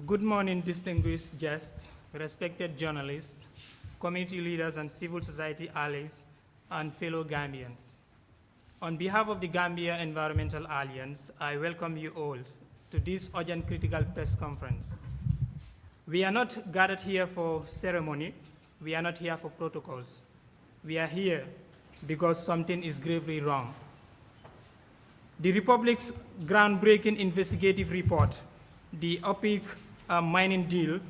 Good morning, distinguished guests, respected journalists, community leaders and civil society allies, and fellow Gambians. On behalf of the Gambia Environmental Alliance, I welcome you all to this urgent critical press conference. We are not gathered here for ceremony. We are not here for protocols. We are here because something is gravely wrong. The Republic's groundbreaking investigative report, the opaque mining deal,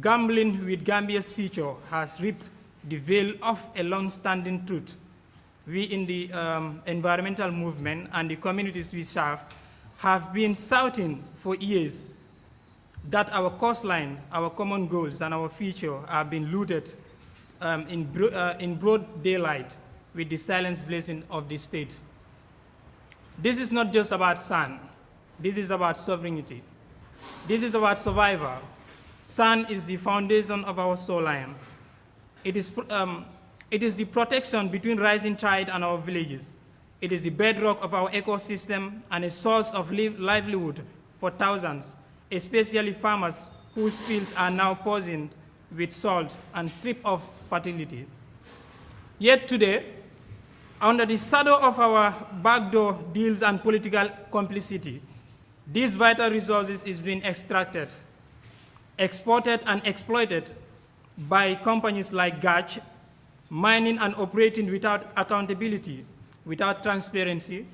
gambling with Gambia's future, has ripped the veil of a long-standing truth. We in the environmental movement and the communities we serve have been shouting for years that our coastline, our common goals, and our future are being looted in broad daylight with the silence blazing of the state. This is not just about sand. This is about sovereignty. This is about survival. Sand is the foundation of our shoreline. It is the protection between rising tide and our villages. It is the bedrock of our ecosystem and a source of livelihood for thousands, especially farmers whose fields are now poisoned with salt and stripped of fertility. Yet today, under the shadow of our backdoor deals and political complicity, these vital resources is being extracted, exported, and exploited by companies like GACH, mining and operating without accountability, without transparency,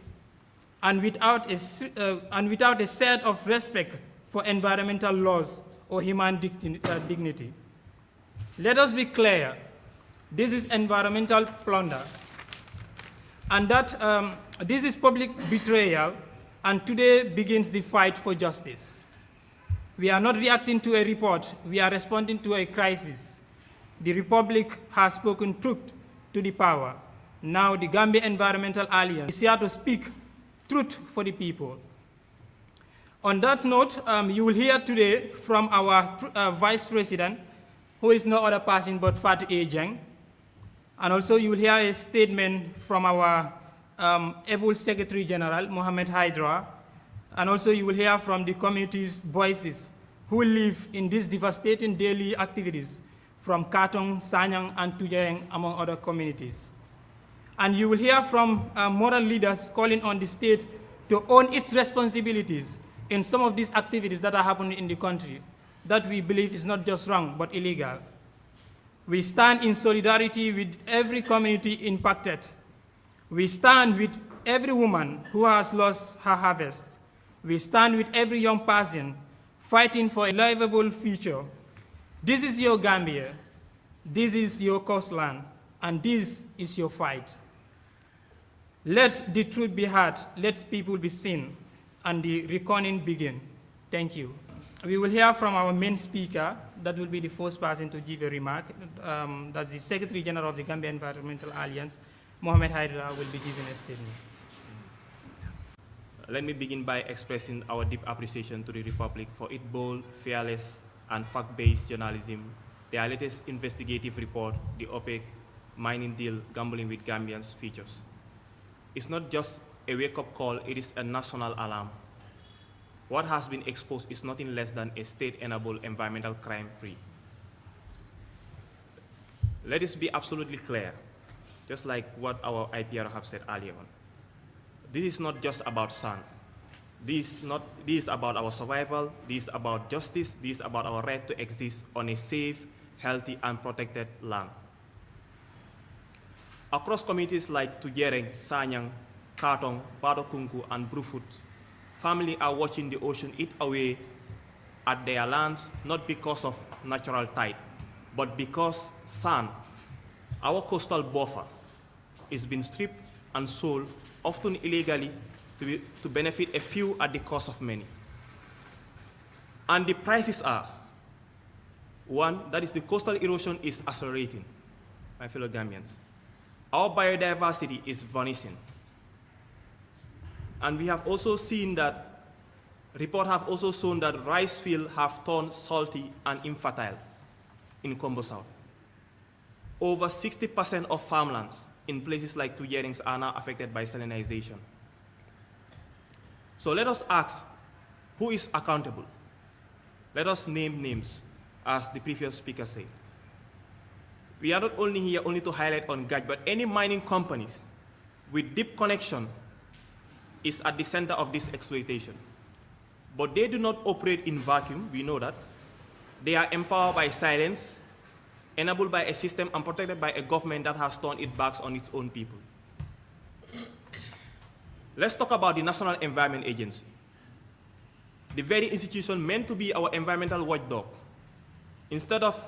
and without a set of respect for environmental laws or human dignity. Let us be clear, this is environmental plunder, and that this is public betrayal, and today begins the fight for justice. We are not reacting to a report, we are responding to a crisis. The Republic has spoken truth to the power. Now the Gambia Environmental Alliance is here to speak truth for the people. On that note, you will hear today from our Vice President, who is no other person but Fatu Ejeng. And also you will hear a statement from our able Secretary General, Mohamed Hydra. And also you will hear from the community's voices who live in these devastating daily activities from Katong, Sanyang, and Tujang, among other communities. And you will hear from moral leaders calling on the state to own its responsibilities in some of these activities that are happening in the country that we believe is not just wrong, but illegal. We stand in solidarity with every community impacted. We stand with every woman who has lost her harvest. We stand with every young person fighting for a livable future. This is your Gambia. This is your coastland. And this is your fight. Let the truth be heard. Let people be seen. And the reckoning begin. Thank you. We will hear from our main speaker. That will be the first person to give a remark. That's the Secretary General of the Gambia Environmental Alliance, Mohamed Hydra, will be giving a statement. Let me begin by expressing our deep appreciation to the Republic for its bold, fearless, and fact-based journalism, their latest investigative report, the opaque mining deal gambling with Gambians' futures. It's not just a wake-up call, it is a national alarm. What has been exposed is nothing less than a state-enabled environmental crime spree. Let us be absolutely clear, just like what our IPR have said earlier on. This is not just about sand. This is about our survival, this is about justice, this is about our right to exist on a safe, healthy, and protected land. Across communities like Tujereng, Sanyang, Katong, Badokunku, and Brufut, families are watching the ocean eat away at their lands, not because of natural tide, but because sand, our coastal buffer, is being stripped and sold, often illegally, to benefit a few at the cost of many. And the prices are, one, that is the coastal erosion is accelerating, my fellow Gambians. Our biodiversity is vanishing. And we have also seen that, reports have also shown that rice fields have turned salty and infertile in Combo South. Over 60% of farmlands in places like Tujerings are now affected by salinization. So let us ask, who is accountable? Let us name names, as the previous speaker said. We are not only here only to highlight on Gaj, but any mining companies with deep connection is at the center of this exploitation. But they do not operate in vacuum, we know that. They are empowered by silence, enabled by a system, and protected by a government that has turned its backs on its own people. Let's talk about the National Environment Agency. The very institution meant to be our environmental watchdog. Instead of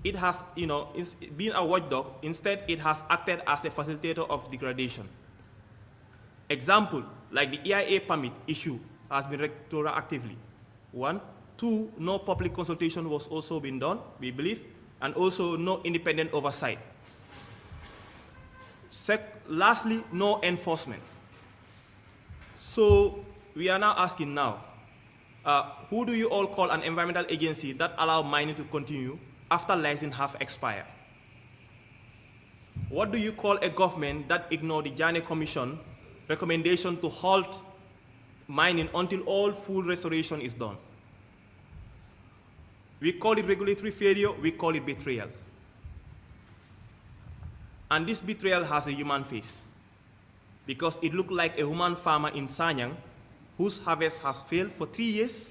it has, being a watchdog, instead it has acted as a facilitator of degradation. Example, like the EIA permit issue has been retroactively. 1. 2, no public consultation was also been done, we believe, and also no independent oversight. Lastly, no enforcement. So we are now asking now, who do you all call an environmental agency that allow mining to continue after license have expired? What do you call a government that ignore the Janneh Commission recommendation to halt mining until all full restoration is done? We call it regulatory failure, we call it betrayal. And this betrayal has a human face, because it looked like a human farmer in Sanyang whose harvest has failed for 3 years.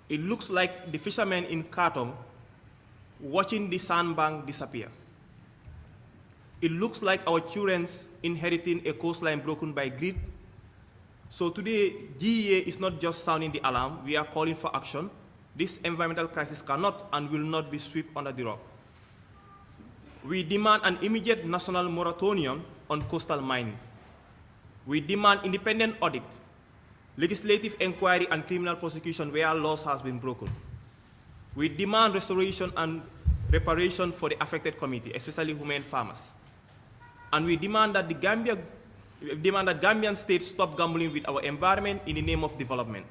It looks like the fishermen in Katong watching the sandbank disappear. It looks like our children inheriting a coastline broken by greed. So today, GEA is not just sounding the alarm, we are calling for action. This environmental crisis cannot and will not be swept under the rug. We demand an immediate national moratorium on coastal mining. We demand independent audit, legislative inquiry and criminal prosecution where laws has been broken. We demand restoration and reparation for the affected community, especially women farmers. And we demand that Gambian states stop gambling with our environment in the name of development.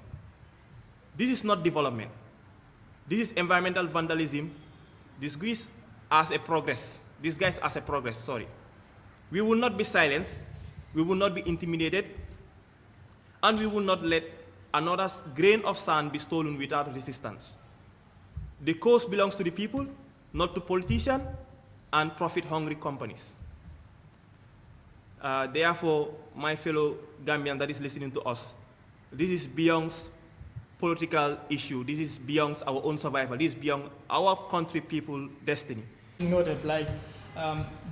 This is not development. This is environmental vandalism disguised as a progress. Disguised as a progress, sorry. We will not be silenced, we will not be intimidated, and we will not let another grain of sand be stolen without resistance. The coast belongs to the people, not to politicians and profit-hungry companies. Therefore, my fellow Gambian that is listening to us, this is beyond political issue. This is beyond our own survival. This is beyond our country people destiny. Noted, like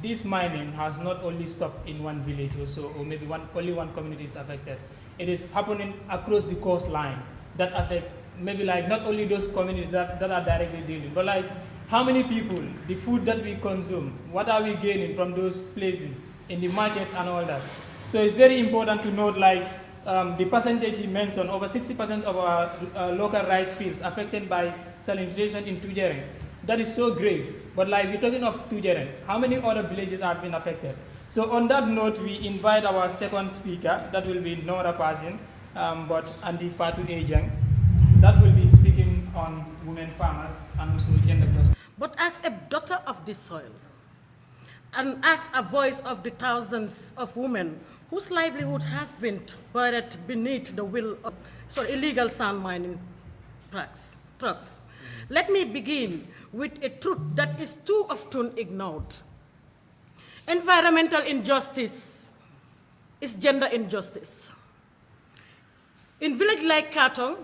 this mining has not only stopped in one village or so, or maybe only one community is affected. It is happening across the coastline that affect maybe like not only those communities that are directly dealing, but like how many people, the food that we consume, what are we gaining from those places in the markets and all that. So it's very important to note like the percentage he mentioned, over 60% of our local rice fields affected by salinization in Tujeren. That is so grave. But like we're talking of Tujeren, how many other villages have been affected? So on that note, we invite our second speaker, that will be Nora Pasin, but Andy Fatu Ejang, that will be speaking on women farmers and also gender justice. But as a daughter of this soil, and as a voice of the thousands of women whose livelihoods have been buried beneath the will of illegal sand mining trucks. Let me begin with a truth that is too often ignored. Environmental injustice is gender injustice. In villages like Katong,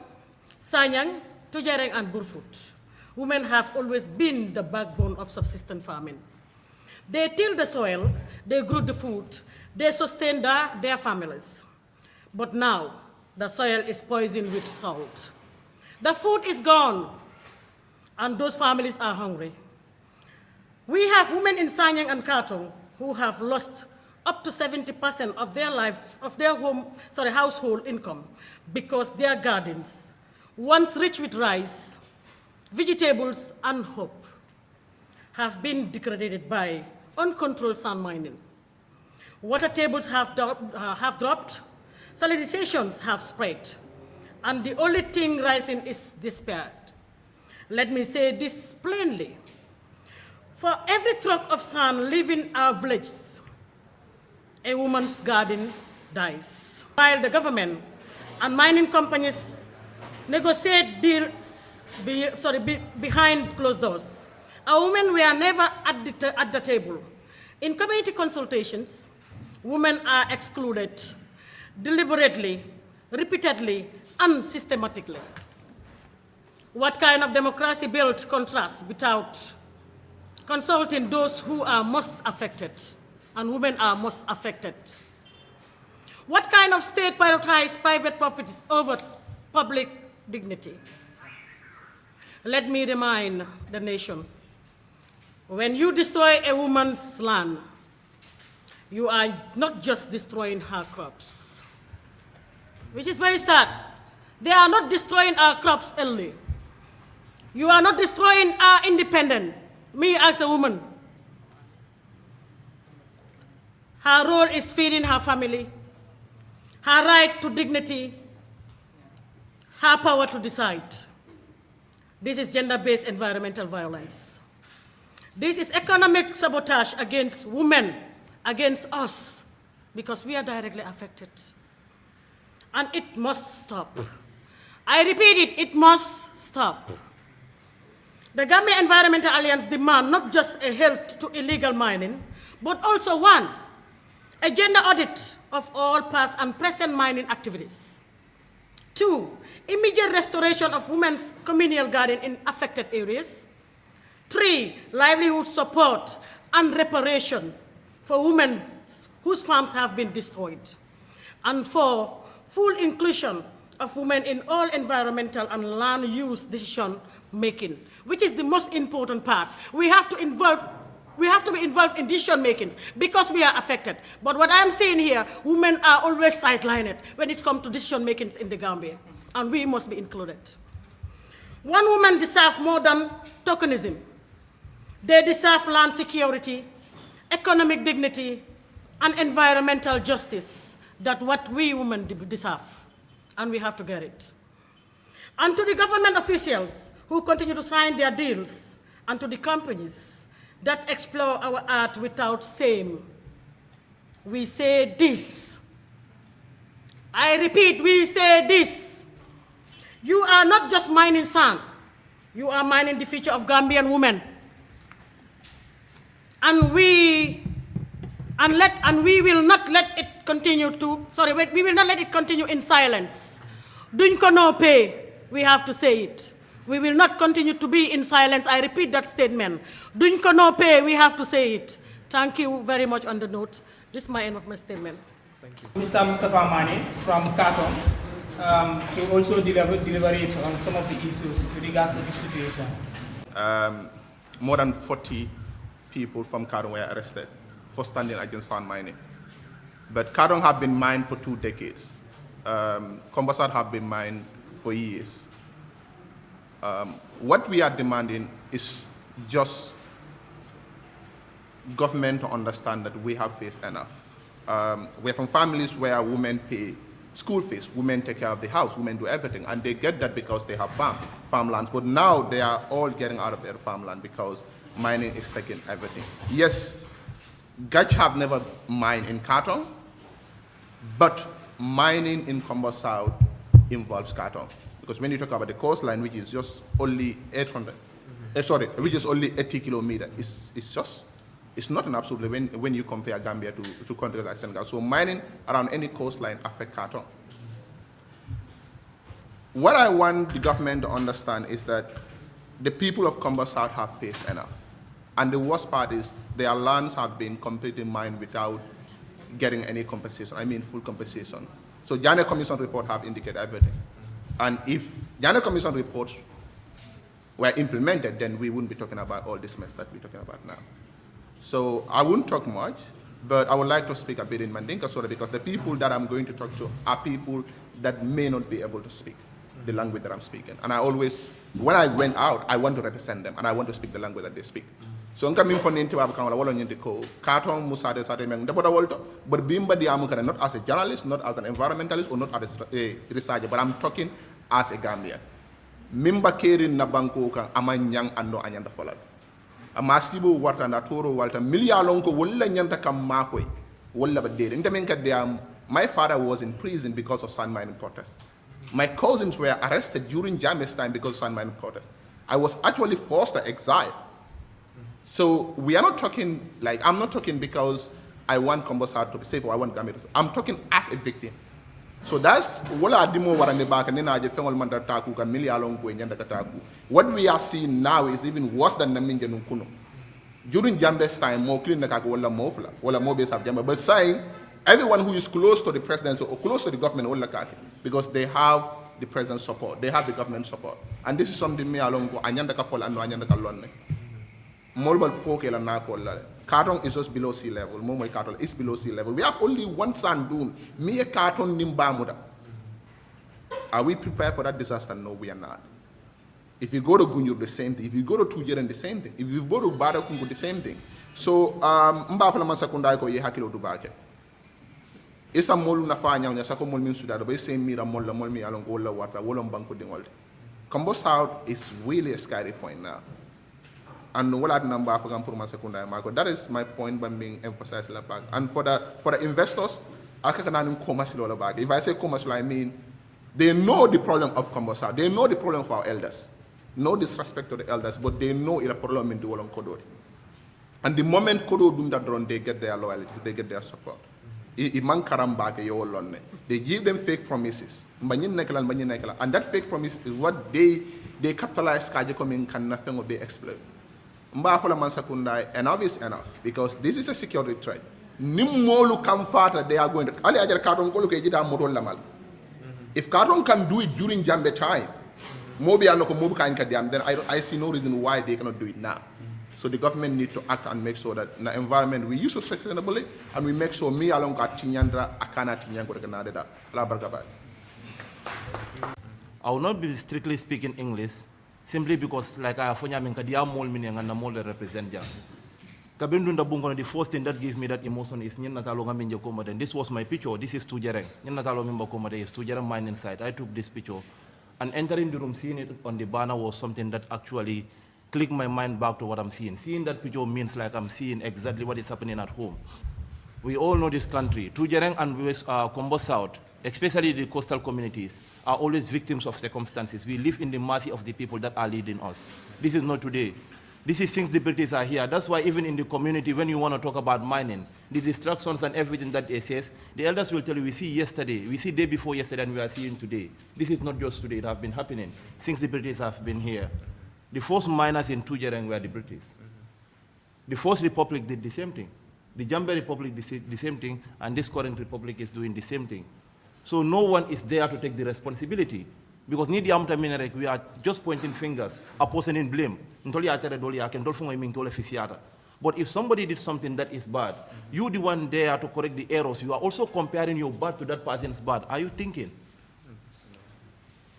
Sanyang, Tujereng, and Burfoot, women have always been the backbone of subsistence farming. They tilled the soil, they grew the food, they sustained their families. But now, the soil is poisoned with salt. The food is gone, and those families are hungry. We have women in Sanyang and Katong who have lost up to 70% of their household income because their gardens, once rich with rice, vegetables, and hope, have been degraded by uncontrolled sand mining. Water tables have dropped, salinizations have spread, and the only thing rising is despair. Let me say this plainly. For every truck of sand leaving our villages, a woman's garden dies. While the government and mining companies negotiate deals behind closed doors. Our women were never at the table. In community consultations, women are excluded deliberately, repeatedly, and systematically. What kind of democracy built contrast without consulting those who are most affected, and women are most affected? What kind of state prioritized private profits over public dignity? Let me remind the nation, when you destroy a woman's land, you are not just destroying her crops, which is very sad. They are not destroying our crops only. You are not destroying our independence. Me as a woman, her role is feeding her family, her right to dignity, her power to decide. This is gender-based environmental violence. This is economic sabotage against women, against us, because we are directly affected. And it must stop. I repeat it, it must stop. The Gambia Environmental Alliance demands not just a halt to illegal mining, but also one, a gender audit of all past and present mining activities. 2, immediate restoration of women's communal garden in affected areas. 3, livelihood support and reparation for women whose farms have been destroyed. And 4, full inclusion of women in all environmental and land use decision making, which is the most important part. We have to be involved in decision making because we are affected. But what I'm saying here, women are always sidelined when it comes to decision making in the Gambia, and we must be included. One woman deserves more than tokenism. They deserve land security, economic dignity, and environmental justice. That's what we women deserve, and we have to get it. And to the government officials who continue to sign their deals, and to the companies that explore our art without shame, we say this. I repeat, we say this. You are not just mining sand, you are mining the future of Gambian women. And we will not let it continue in silence. Duñ ko no pay, we have to say it. We will not continue to be in silence. I repeat that statement. Duñ ko no pay, we have to say it. Thank you very much on the note. This is my end of my statement. Thank you. Mr. Mustafa Mane from Katom, to also deliberate on some of the issues with regards to the situation. More than 40 people from Katom were arrested for standing against sand mining. But Katom have been mined for 2 decades. Kombasat have been mined for years. What we are demanding is just government to understand that we have faced enough. We're from families where women pay school fees, women take care of the house, women do everything, and they get that because they have farmlands. But now they are all getting out of their farmland because mining is taking everything. Yes, Gach have never mined in Katom, but mining in Kombo South involves Katom. Because when you talk about the coastline, which is just only 800, which is only 80 kilometers, it's not an absolute when you compare Gambia to countries like Senegal. So mining around any coastline affects Katom. What I want the government to understand is that the people of Kombo South have faced enough. And the worst part is their lands have been completely mined without getting any compensation, I mean full compensation. So Jana Commission report have indicated everything. And if Jana Commission reports were implemented, then we wouldn't be talking about all this mess that we're talking about now. So I wouldn't talk much, but I would like to speak a bit in Mandinka Soda because the people that I'm going to talk to are people that may not be able to speak the language that I'm speaking. And I always, when I went out, I want to represent them and I want to speak the language that they speak. So nka min fonni nti wala wala nyindi ko Katom Musa de Sade men deboda wolto but bimba di amukana not as a journalist, not as an environmentalist or not as a researcher, but I'm talking as a Gambian. Mimba kerin na banko kan amanyang ando anyanda folal. Amasibo warta na toro walta milia lonko wala nyanta kam makoy wala ba dede. Nta men ka my father was in prison because of sand mining protests. My cousins were arrested during Jammeh's time because of San protest. I was actually forced to exile. So we are not talking, like, I'm not talking because I want Kombosar to be safe or I want Gambia to be safe. I'm talking as a victim. So that's what we are seeing now is even worse than Naminja Nkuno. During Jambe's time, more clean wala mofla, wala more base of Jamba, but saying everyone who is close to the presidency or close to the government wala kaki, because they have the president's support, they have the government support. And this is something me along go anyanda ka fall and anyanda ka lonne. Multiple folk ela na ko la. Carton is just below sea level. Momo Carton is below sea level. We have only one sand dune. Me a Carton nimbamuda. Are we prepared for that disaster? No, we are not. If you go to Gunyu, the same thing. If you go to Tujeran, the same thing. If you go to Badakungu, the same thing. So, mbafala masakunda ko ye hakilo dubake. Isa molu na fanya nya sako mol min sudado be same mira mol la mol mi along wala wata wala banko dingolde. Combo South is really a scary point now. And wala number African pour masakunda mako. That is my point by being emphasized la back. And for the investors, akakananum commercial la back. If I say commercial, I mean they know the problem of Combo South. They know the problem of our elders. No disrespect to the elders, but they know it's a problem in the Wolong Kodori. And the moment Kodo do that run, they get their loyalties, they get their support. They give them fake promises. And that fake promise is what they capitalize coming can nothing or they exploit. Enough is enough, because this is a security threat. Nimolu come further, they are going to if Carton can do it during Jambe time, then I see no reason why they cannot do it now. So the government needs to act and make sure that in the environment we use it sustainably, and we make sure me along Tinyandra, Akana Tinyango, I will not be strictly speaking English, simply because like I have mol meaning and mol represent jam. Kabindunda Bungo, the first thing that gives me that emotion is Natalo Minjo Commodore. This was my picture. This is Tujereng. Natalo Mimbo Commodore is Tujereng mine inside. I took this picture. And entering the room, seeing it on the banner was something that actually clicked my mind back to what I'm seeing. Seeing that picture means like I'm seeing exactly what is happening at home. We all know this country. Tujereng and Combo South, especially the coastal communities, are always victims of circumstances. We live in the mercy of the people that are leading us. This is not today. This is since the British are here. That's why even in the community, when you want to talk about mining, the distractions and everything that they say, the elders will tell you, we see yesterday, we see day before yesterday, and we are seeing today. This is not just today, it has been happening since the British have been here. The first miners in Tujereng were the British. The first republic did the same thing. The Jambe Republic did the same thing, and this current republic is doing the same thing. So no one is there to take the responsibility. Because we are just pointing fingers, opposing blame. But if somebody did something that is bad, you the one there to correct the errors, you are also comparing your bad to that person's bad. Are you thinking?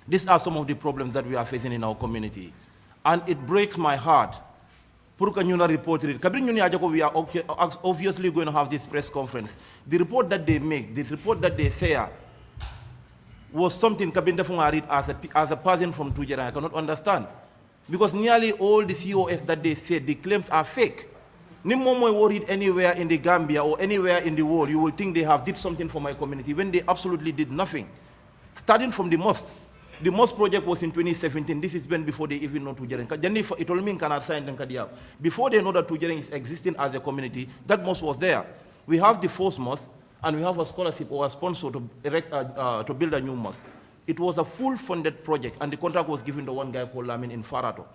These are some of the problems that we are facing in our community. And it breaks my heart. We are obviously going to have this press conference. The report that they make, the report that they say, was something Kabinda Funga read as a person from Tujereng. I cannot understand. Because nearly all the COS that they said, the claims are fake. Nimmomo worried anywhere in the Gambia or anywhere in the world, you will think they have did something for my community when they absolutely did nothing. Starting from the mosque. The mosque project was in 2017. This is when before they even know Tujereng. It all means cannot sign them. Before they know that Tujereng is existing as a community, that mosque was there. We have the first mosque, and we have a scholarship or a sponsor to build a new mosque. It was a full-funded project, and the contract was given to one guy called Lamin in Farato.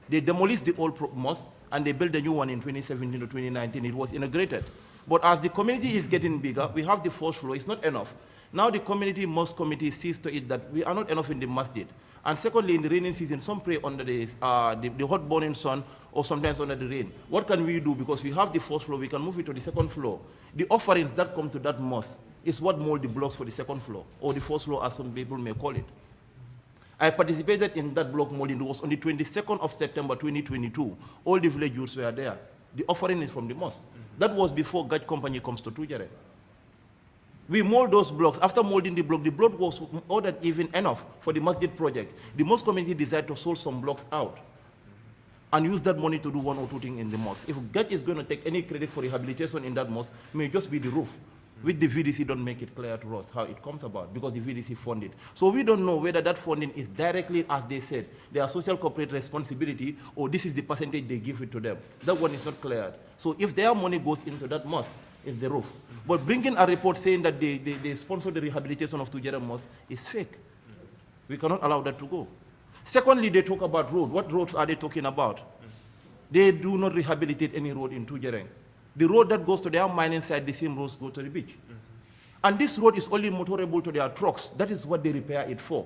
They demolished the old mosque, and they built a new one in 2017 to 2019. It was integrated. But as the community is getting bigger, we have the first floor. It's not enough. Now the community mosque committee sees to it that we are not enough in the masjid. And secondly, in the rainy season, some pray under the hot burning sun or sometimes under the rain. What can we do? Because we have the first floor, we can move it to the second floor. The offerings that come to that mosque is what mold the blocks for the second floor, or the first floor as some people may call it. I participated in that block molding. It was on the 22nd of September 2022. All the village youths were there. The offering is from the mosque. That was before Gaj Company comes to Tujereng. We mold those blocks. After molding the block was more than even enough for the masjid project. The mosque community decided to sold some blocks out and use that money to do one or two things in the mosque. If Gaj is going to take any credit for rehabilitation in that mosque, it may just be the roof. which the VDC don't make it clear to us how it comes about, because the VDC funded. So we don't know whether that funding is directly, as they said, their social corporate responsibility, or this is the percentage they give it to them. That one is not cleared. So if their money goes into that mosque, it's the roof. But bringing a report saying that they sponsor the rehabilitation of Tujera Mosque is fake. We cannot allow that to go. Secondly, they talk about road. What roads are they talking about? They do not rehabilitate any road in Tujereng. The road that goes to their mining site, the same roads go to the beach. And this road is only motorable to their trucks. That is what they repair it for.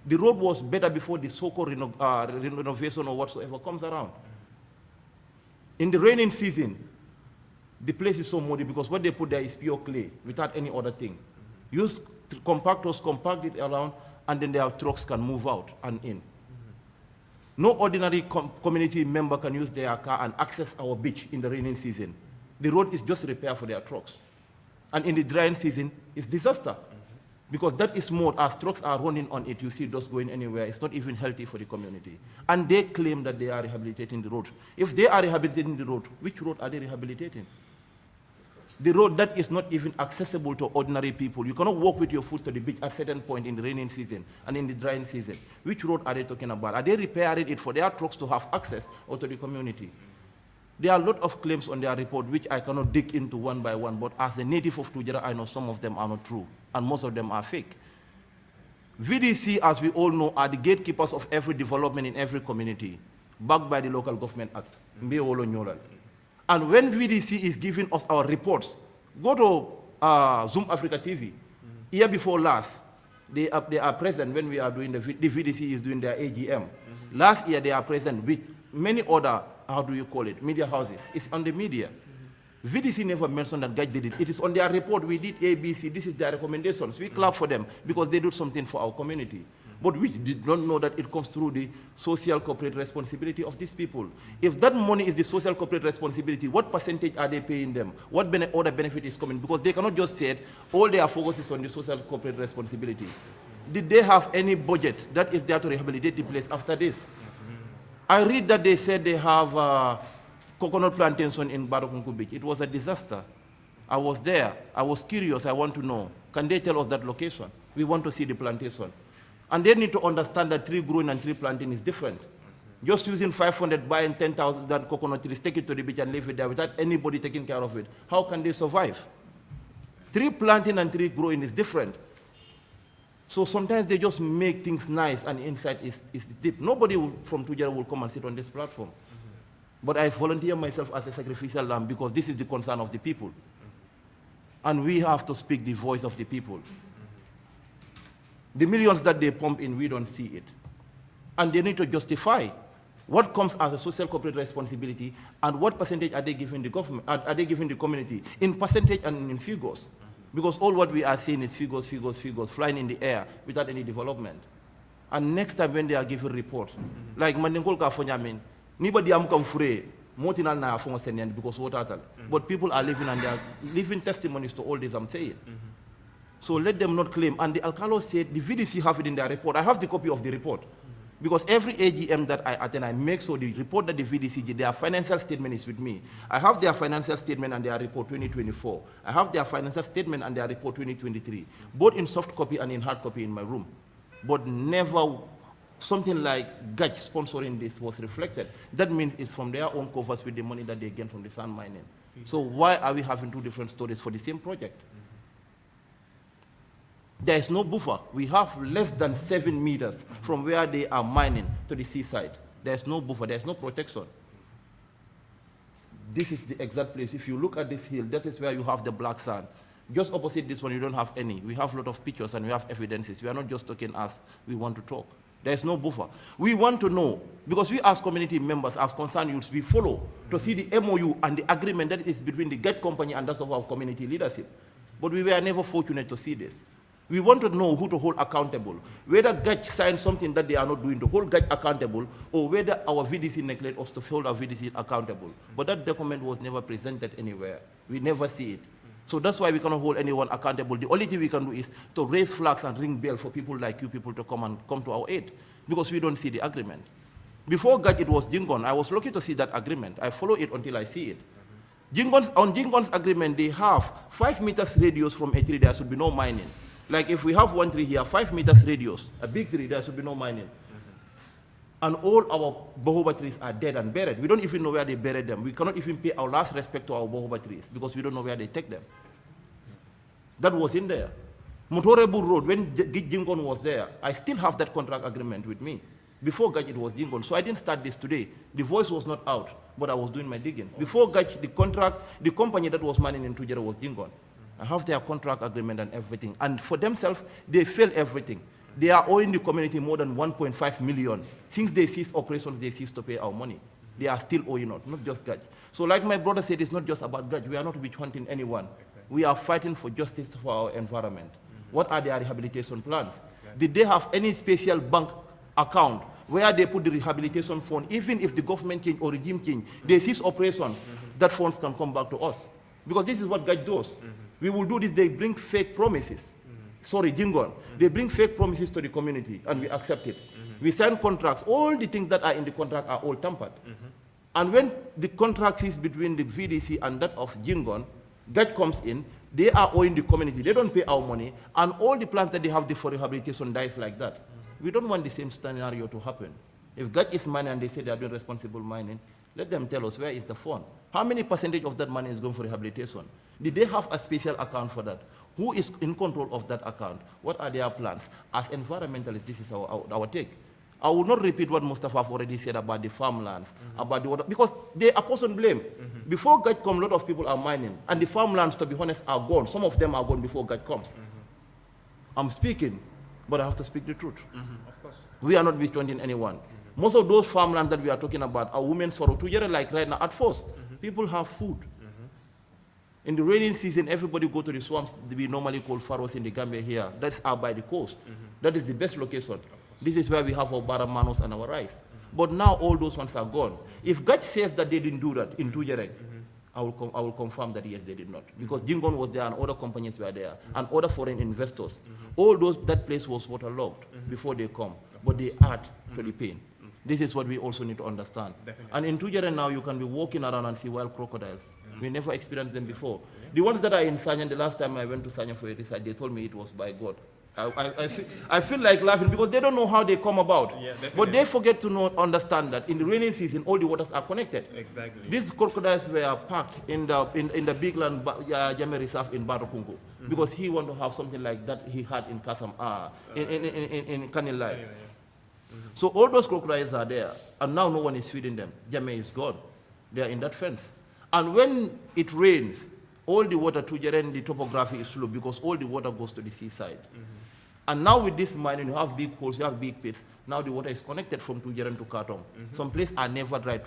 The road was better before the so-called renovation or whatsoever comes around. In the raining season, the place is so muddy because what they put there is pure clay without any other thing. Use compactors, compact it around, and then their trucks can move out and in. No ordinary community member can use their car and access our beach in the raining season. The road is just repair for their trucks. And in the drying season, it's disaster. Because that is mud, as trucks are running on it, you see those going anywhere. It's not even healthy for the community. And they claim that they are rehabilitating the road. If they are rehabilitating the road, which road are they rehabilitating? The road that is not even accessible to ordinary people. You cannot walk with your foot to the beach at a certain point in the raining season and in the drying season. Which road are they talking about? Are they repairing it for their trucks to have access or to the community? There are a lot of claims on their report which I cannot dig into one by one, but as a native of Tujera, I know some of them are not true, and most of them are fake. VDC, as we all know, are the gatekeepers of every development in every community, backed by the Local Government Act. And when VDC is giving us our reports, go to Zoom Africa TV. Year before last, they are present when we are doing the VDC is doing their AGM. Last year, they are present with many other, how do you call it, media houses. It's on the media. VDC never mentioned that guys did it. It is on their report. We did ABC. This is their recommendations. We clap for them because they do something for our community. But we did not know that it comes through the social corporate responsibility of these people. If that money is the social corporate responsibility, what percentage are they paying them? What other benefit is coming? Because they cannot just say it, all their focus is on the social corporate responsibility. Did they have any budget that is there to rehabilitate the place after this? I read that they said they have coconut plantation in Barokunku Beach. It was a disaster. I was there. I was curious. I want to know. Can they tell us that location? We want to see the plantation. And they need to understand that tree growing and tree planting is different. Just using 500, buying 10,000 coconut trees, take it to the beach and leave it there without anybody taking care of it. How can they survive? Tree planting and tree growing is different. So sometimes they just make things nice and inside is deep. Nobody from Tujera will come and sit on this platform. But I volunteer myself as a sacrificial lamb because this is the concern of the people. And we have to speak the voice of the people. The millions that they pump in, we don't see it. And they need to justify what comes as a social corporate responsibility and what percentage are they giving the government, are they giving the community in percentage and in figures. Because all what we are seeing is figures, figures, figures, flying in the air without any development. And next time when they are giving report, like Mandengol Kafonyamin, nobody am come free, motinal na afong senyan because what atal. But people are living and they are living testimonies to all this I'm saying. So let them not claim. And the Alcalo said, the VDC have it in their report. I have the copy of the report. Because every AGM that I attend, I make so the report that the VDC did, their financial statement is with me. I have their financial statement and their report 2024. I have their financial statement and their report 2023, both in soft copy and in hard copy in my room. But never something like GAJ sponsoring this was reflected. That means it's from their own covers with the money that they gain from the sand mining. So why are we having two different stories for the same project? There is no buffer. We have less than 7 meters from where they are mining to the seaside. There is no buffer. There is no protection. This is the exact place. If you look at this hill, that is where you have the black sand. Just opposite this one, you don't have any. We have a lot of pictures and we have evidences. We are not just talking as we want to talk. There is no buffer. We want to know, because we as community members, as concerned youths, we follow to see the MOU and the agreement that is between the GAT company and that of our community leadership. But we were never fortunate to see this. We want to know who to hold accountable, whether GAT signed something that they are not doing to hold GAT accountable, or whether our VDC neglected us to hold our VDC accountable. But that document was never presented anywhere. We never see it. So that's why we cannot hold anyone accountable. The only thing we can do is to raise flags and ring bells for people like you people to come to our aid, because we don't see the agreement. Before GAT, it was Jingon. I was lucky to see that agreement. I follow it until I see it. On Jingon's agreement, they have 5 meters radius from a tree, there should be no mining. Like if we have one tree here, 5 meters radius, a big tree, there should be no mining. And all our bohoba trees are dead and buried. We don't even know where they buried them. We cannot even pay our last respect to our bohoba trees because we don't know where they take them. That was in there. Motorebu Road, when Jingon was there, I still have that contract agreement with me. Before Gaj, it was Jingon. So I didn't start this today. The voice was not out, but I was doing my diggings. Before Gaj, the company that was mining in Tujera was Jingon. I have their contract agreement and everything. And for themselves, they fail everything. They are owing the community more than 1.5 million. Since they ceased operations, they ceased to pay our money. They are still owing us, not just Gaj. So like my brother said, it's not just about Gaj. We are not witch hunting anyone. We are fighting for justice for our environment. What are their rehabilitation plans? Did they have any special bank account where they put the rehabilitation fund, even if the government change or regime change, they cease operations, that funds can come back to us. Because this is what Gaj does. We will do this, they bring fake promises. Sorry, Jingon. They bring fake promises to the community and we accept it. We sign contracts. All the things that are in the contract are all tampered. And when the contract is between the VDC and that of Jingon, that comes in, they are owing the community. They don't pay our money, and all the plans that they have for rehabilitation dies like that. We don't want the same scenario to happen. If Gaj is mining and they say they are doing responsible mining, let them tell us where is the fund. How many percentage of that money is going for rehabilitation? Did they have a special account for that? Who is in control of that account? What are their plans? As environmentalists, this is our take. I will not repeat what Mustafa have already said about the farmlands, about the water, because they are person blame. Before Gaj comes, a lot of people are mining, and the farmlands, to be honest, are gone. Some of them are gone before Gaj comes. I'm speaking, but I have to speak the truth. Of course. We are not withholding anyone. Most of those farmlands that we are talking about are women's sorrow. Together, like right now, at first, people have food. In the rainy season, everybody go to the swamps we normally call Faros in the Gambia here. That's out by the coast. That is the best location. This is where we have our baramanos and our rice. But now all those ones are gone. If God says that they didn't do that in Tujereng, I will confirm that yes, they did not. Because Jingon was there and other companies were there and other foreign investors. All those, that place was waterlogged before they come. But they add to the pain. This is what we also need to understand. Definitely. And in Tujereng now, you can be walking around and see wild crocodiles. We never experienced them before. The ones that are in Sanya, the last time I went to Sanya for a research, they told me it was by God. I feel like laughing because they don't know how they come about. Yeah, but they forget to understand that in the rainy season, all the waters are connected. Exactly. These crocodiles were parked in the big land Jame Reserve in Barokungu because he wanted to have something like that he had in Kasam, in Kanilai. So all those crocodiles are there, and now no one is feeding them. Jame is gone. They are in that fence. And when it rains, all the water to Jeren, the topography is slow because all the water goes to the seaside. And now with this mining, you have big holes, you have big pits. Now the water is connected from Tujeran to Kartong. Some places are never dry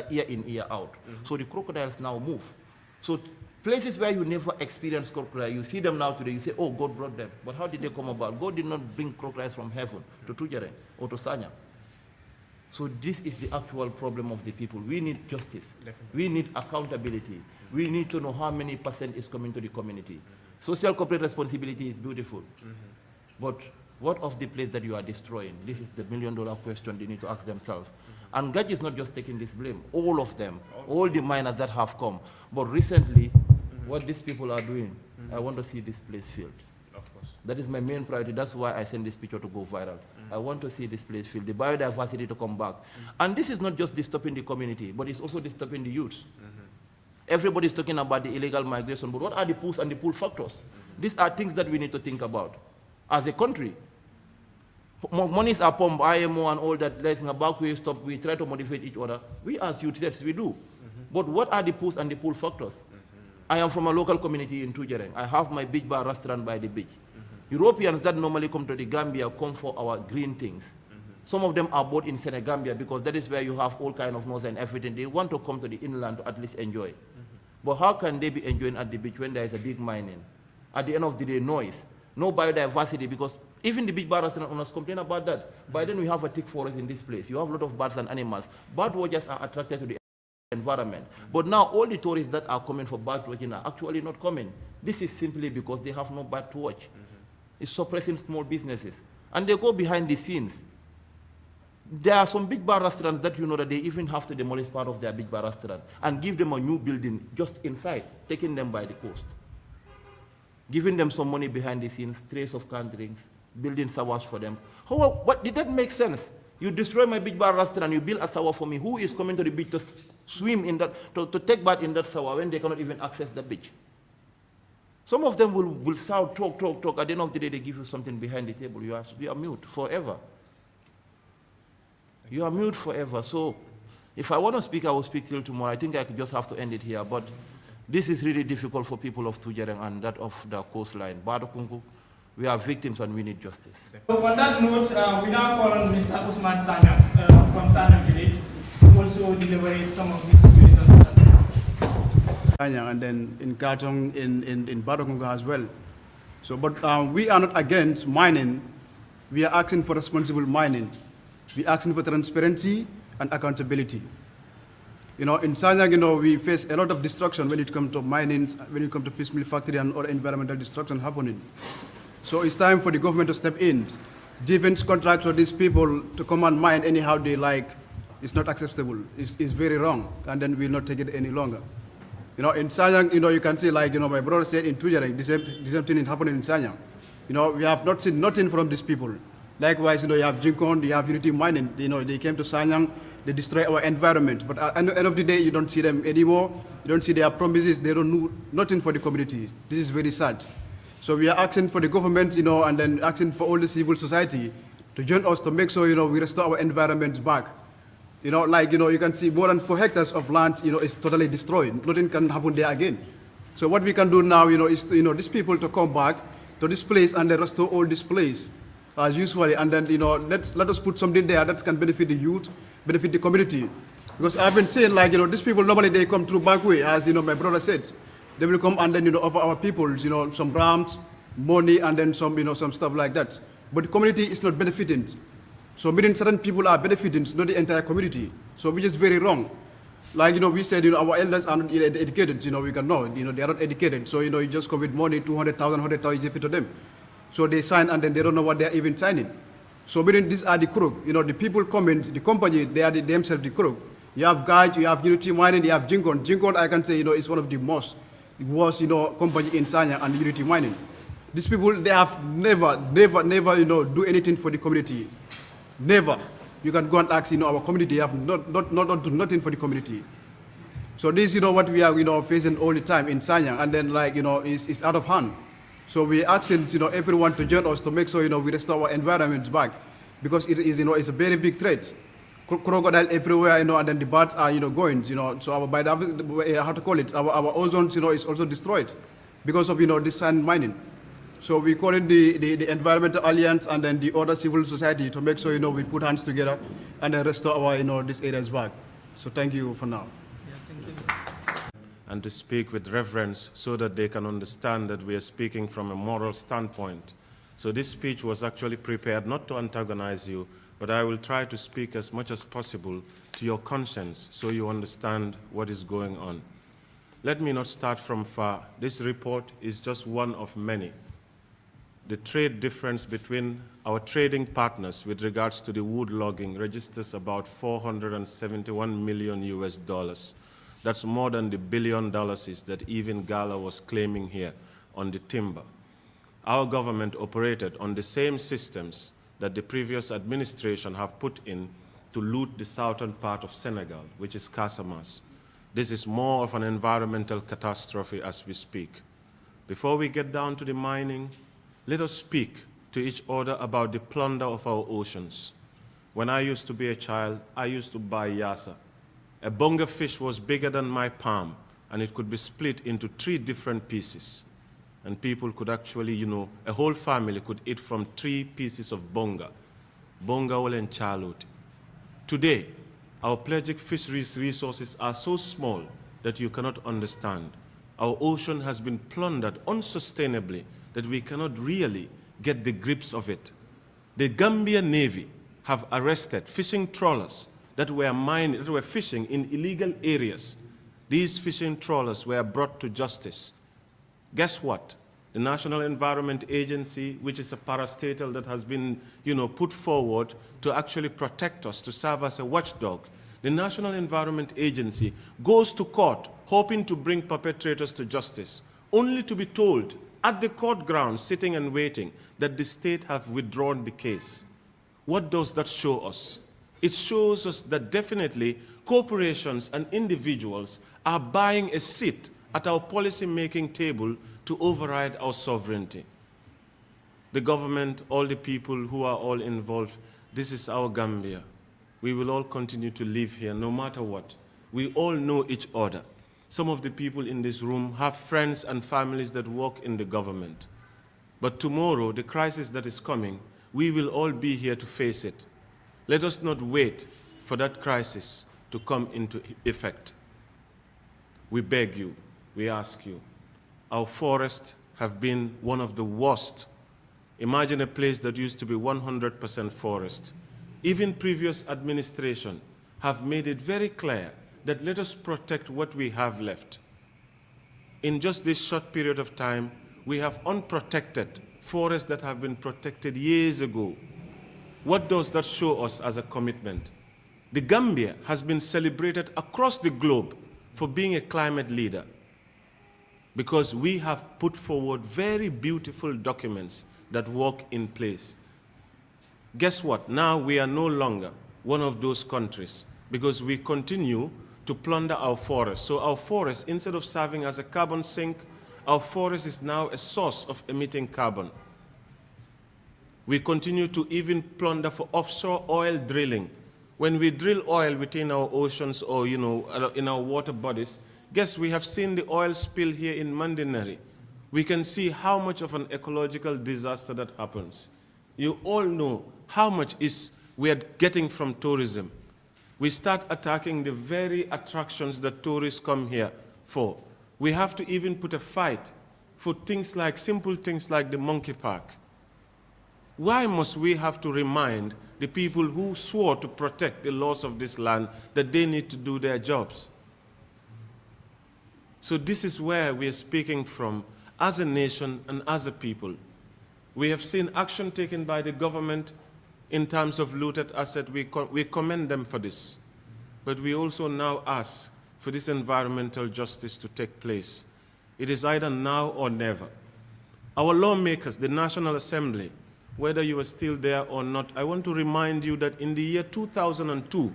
year in, year out. So the crocodiles now move. So places where you never experienced crocodiles, you see them now today, you say, oh, God brought them. But how did they come about? God did not bring crocodiles from heaven to Tujeran or to Sanya. So this is the actual problem of the people. We need justice. Definitely. We need accountability. We need to know how many percent is coming to the community. Social corporate responsibility is beautiful. But what of the place that you are destroying? This is the million-dollar question they need to ask themselves. And Gaj is not just taking this blame. All of them, all the miners that have come. But recently, what these people are doing, I want to see this place filled. Of course. That is my main priority. That's why I send this picture to go viral. I want to see this place filled, the biodiversity to come back. And this is not just disturbing the community, but it's also disturbing the youth. Everybody's talking about the illegal migration, but what are the push and the pull factors? These are things that we need to think about. As a country, monies are pumped, IMO and all that, let's back we stop, we try to motivate each other. We as youth, yes, we do. But what are the push and the pull factors? I am from a local community in Tujereng. I have my beach bar restaurant by the beach. Europeans that normally come to the Gambia come for our green things. Some of them are bought in Senegambia because that is where you have all kind of noise and everything. They want to come to the inland to at least enjoy. But how can they be enjoying at the beach when there is a big mining? At the end of the day, noise. No biodiversity, because even the beach bar restaurant owners complain about that. By then we have a thick forest in this place. You have a lot of birds and animals. Bird watchers are attracted to the environment. But now all the tourists that are coming for bird watching are actually not coming. This is simply because they have no bird to watch. It's suppressing small businesses. And they go behind the scenes. There are some big bar restaurants that you know that they even have to demolish part of their big bar restaurant and give them a new building just inside, taking them by the coast. Giving them some money behind the scenes, trays of canned drinks, building showers for them. What did that make sense? You destroy my big bar restaurant, you build a shower for me. Who is coming to the beach to swim in that, to take bath in that shower when they cannot even access the beach? Some of them will shout, talk. At the end of the day, they give you something behind the table. You are mute forever. You are mute forever. So if I want to speak, I will speak till tomorrow. I think I could just have to end it here. But this is really difficult for people of Tujereng and that of the coastline. Badokungu, we are victims and we need justice. So on that note, we now call on Mr. Usman Sanyang from Sanyang Village to also deliberate some of these situations. And then in Katong, in Badokungu as well. So, but we are not against mining. We are asking for responsible mining. We are asking for transparency and accountability. You know, in Sanyang, you know, we face a lot of destruction when it comes to mining, when it comes to fish mill factory and other environmental destruction happening. So it's time for the government to step in. Defense contracts for these people to come and mine anyhow they like. It's not acceptable. It's very wrong, and then we'll not take it any longer. You know, in Sanyang, you know, you can see, like, you know, my brother said in Tujereng, the same thing is happening in Sanyang. You know, we have not seen nothing from these people. Likewise, you know, you have Jinkon, you have Unity Mining, you know, they came to Sanyang, they destroy our environment. But at the end of the day, you don't see them anymore. You don't see their promises. They don't do nothing for the community. This is very sad. So we are asking for the government, you know, and then asking for all the civil society to join us to make sure, you know, we restore our environment back. You know, like, you know, you can see more than 4 hectares of land, you know, is totally destroyed. Nothing can happen there again. So what we can do now, you know, is to, you know, these people to come back to this place and then restore all this place as usually. And then, you know, let us put something there that can benefit the youth, benefit the community. Because I've been saying, like, you know, these people, normally they come through back way, as, you know, my brother said. They will come and then, you know, offer our people, you know, some grants, money, and then some, you know, some stuff like that. But the community is not benefiting. So meaning certain people are benefiting, not the entire community. So which is very wrong. Like, you know, we said, you know, our elders are not educated, you know, we can know, you know, they are not educated. So, you know, you just come with money, 200,000, 100,000 is to them. So they sign and then they don't know what they are even signing. So meaning these are the crook. You know, the people coming, the company, they are themselves the crook. You have Guide, you have Unity Mining, you have Jinkon. Jinkon, I can say, you know, is one of the most worst, you know, company in Sanyang and Unity Mining. These people, they have never, you know, do anything for the community. Never. You can go and ask, you know, our community have not do nothing for the community. So this, you know, what we are, you know, facing all the time in Sanyang, and then, like, you know, it's out of hand. So we asking, you know, everyone to join us to make sure, you know, we restore our environment back, because it is, you know, it's a very big threat. Crocodile everywhere, you know, and then the birds are, you know, going, you know, so our, by the, how to call it, our ozone, you know, is also destroyed because of, you know, this sand mining. So we call in the Environmental Alliance and then the other civil society to make sure, you know, we put hands together and then restore our, you know, these areas back. So thank you for now. Yeah, thank you. And to speak with reverence so that they can understand that we are speaking from a moral standpoint. So this speech was actually prepared not to antagonize you, but I will try to speak as much as possible to your conscience so you understand what is going on. Let me not start from far. This report is just one of many. The trade difference between our trading partners with regards to the wood logging registers about $471 million US. That's more than the $1 billion that even Gala was claiming here on the timber. Our government operated on the same systems that the previous administration have put in to loot the southern part of Senegal, which is Casamance. This is more of an environmental catastrophe as we speak. Before we get down to the mining, let us speak to each other about the plunder of our oceans. When I used to be a child, I used to buy yasa. A bonga fish was bigger than my palm, and it could be split into 3 different pieces. And people could actually, you know, a whole family could eat from 3 pieces of bonga. Bonga wal and chalut. Today, our pelagic fisheries resources are so small that you cannot understand. Our ocean has been plundered unsustainably that we cannot really get the grips of it. The Gambia Navy have arrested fishing trawlers that were fishing in illegal areas. These fishing trawlers were brought to justice. Guess what? the National Environment Agency, which is a parastatal that has been, put forward to actually protect us, to serve as a watchdog. The National Environment Agency goes to court hoping to bring perpetrators to justice, only to be told at the court grounds, sitting and waiting, that the state have withdrawn the case. What does that show us? It shows us that definitely corporations and individuals are buying a seat at our policy-making table to override our sovereignty. The government, all the people who are all involved, this is our Gambia. We will all continue to live here no matter what. We all know each other. Some of the people in this room have friends and families that work in the government. But tomorrow, the crisis that is coming, we will all be here to face it. Let us not wait for that crisis to come into effect. We beg you, we ask you. Our forests have been one of the worst. Imagine a place that used to be 100% forest. Even previous administration have made it very clear that let us protect what we have left. In just this short period of time, we have unprotected forests that have been protected years ago. What does that show us as a commitment? The Gambia has been celebrated across the globe for being a climate leader, because we have put forward very beautiful documents that work in place. Guess what? Now we are no longer one of those countries because we continue to plunder our forests. So our forest, instead of serving as a carbon sink, our forest is now a source of emitting carbon. We continue to even plunder for offshore oil drilling. When we drill oil within our oceans or in our water bodies, guess we have seen the oil spill here in Mandinari. We can see how much of an ecological disaster that happens. You all know how much we are getting from tourism. We start attacking the very attractions that tourists come here for. We have to even put a fight for simple things like the monkey park. Why must we have to remind the people who swore to protect the laws of this land that they need to do their jobs? So this is where we are speaking from as a nation and as a people. We have seen action taken by the government in terms of looted assets. We commend them for this. But we also now ask for this environmental justice to take place. It is either now or never. Our lawmakers, the National Assembly, whether you are still there or not, I want to remind you that in the year 2002,